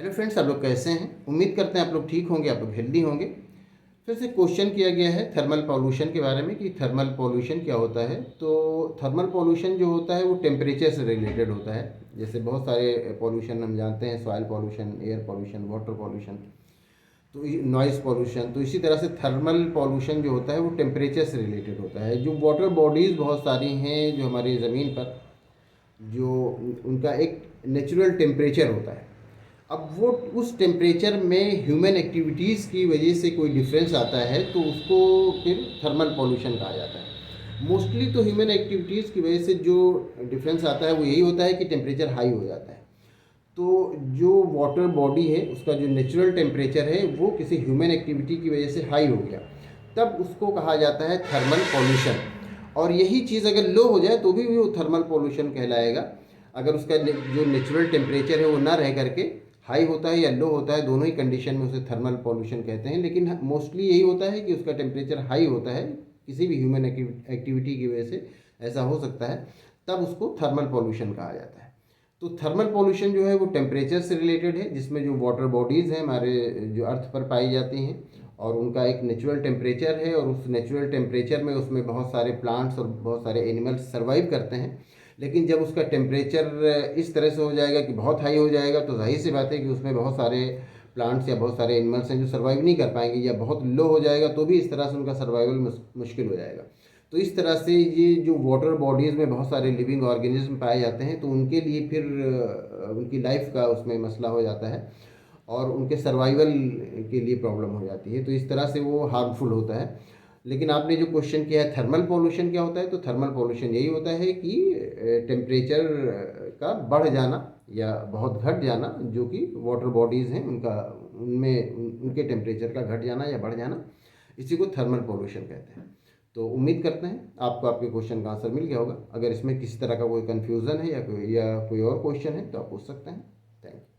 Hello friends, आप लोग कैसे हैं? उम्मीद करते हैं आप लोग ठीक होंगे, आप लोग हेल्दी होंगे। फिर से क्वेश्चन किया गया है थर्मल पॉल्यूशन के बारे में कि थर्मल पॉल्यूशन क्या होता है। तो थर्मल पॉल्यूशन जो होता है वो टेम्परेचर से रिलेटेड होता है। जैसे बहुत सारे पॉल्यूशन हम जानते हैं, soil pollution, air pollution, water pollution, तो नॉइज़ पॉल्यूशन। तो इसी तरह से थर्मल पॉल्यूशन जो होता है वो टेम्परेचर से रिलेटेड होता है। जो वाटर बॉडीज़ बहुत सारी हैं जो हमारी ज़मीन पर, जो उनका एक नेचुरल टेम्परेचर होता है। अब वो उस टेम्परेचर में ह्यूमन एक्टिविटीज़ की वजह से कोई डिफरेंस आता है तो उसको फिर थर्मल पॉल्यूशन कहा जाता है। मोस्टली तो ह्यूमन एक्टिविटीज़ की वजह से जो डिफरेंस आता है वो यही होता है कि टेम्परेचर हाई हो जाता है। तो जो वाटर बॉडी है उसका जो नेचुरल टेम्परेचर है वो किसी ह्यूमन एक्टिविटी की वजह से हाई हो गया, तब उसको कहा जाता है थर्मल पॉल्यूशन। और यही चीज़ अगर लो हो जाए तो भी वो थर्मल पॉल्यूशन कहलाएगा। अगर उसका जो नेचुरल टेम्परेचर है वो ना रह करके हाई होता है या लो होता है, दोनों ही कंडीशन में उसे थर्मल पॉल्यूशन कहते हैं। लेकिन मोस्टली यही होता है कि उसका टेम्परेचर हाई होता है, किसी भी ह्यूमन एक्टिविटी की वजह से ऐसा हो सकता है, तब उसको थर्मल पॉल्यूशन कहा जाता है। तो थर्मल पॉल्यूशन जो है वो टेम्परेचर से रिलेटेड है, जिसमें जो वाटर बॉडीज़ हैं हमारे जो अर्थ पर पाई जाती हैं और उनका एक नेचुरल टेम्परेचर है, और उस नेचुरल टेम्परेचर में उसमें बहुत सारे प्लांट्स और बहुत सारे एनिमल्स सर्वाइव करते हैं। लेकिन जब उसका टेम्परेचर इस तरह से हो जाएगा कि बहुत हाई हो जाएगा तो जाहिर सी बात है कि उसमें बहुत सारे प्लांट्स या बहुत सारे एनिमल्स हैं जो सर्वाइव नहीं कर पाएंगे, या बहुत लो हो जाएगा तो भी इस तरह से उनका सर्वाइवल मुश्किल हो जाएगा। तो इस तरह से ये जो वाटर बॉडीज़ में बहुत सारे लिविंग ऑर्गेनिज्म पाए जाते हैं तो उनके लिए फिर उनकी लाइफ का उसमें मसला हो जाता है और उनके सर्वाइवल के लिए प्रॉब्लम हो जाती है। तो इस तरह से वो हार्मफुल होता है। लेकिन आपने जो क्वेश्चन किया है थर्मल पॉल्यूशन क्या होता है, तो थर्मल पॉल्यूशन यही होता है कि टेम्परेचर का बढ़ जाना या बहुत घट जाना, जो कि वाटर बॉडीज़ हैं उनका, उनमें उनके टेम्परेचर का घट जाना या बढ़ जाना, इसी को थर्मल पॉल्यूशन कहते हैं। तो उम्मीद करते हैं आपको आपके क्वेश्चन का आंसर मिल गया होगा। अगर इसमें किसी तरह का कोई कन्फ्यूज़न है या कोई और क्वेश्चन है तो आप पूछ सकते हैं। Thank you.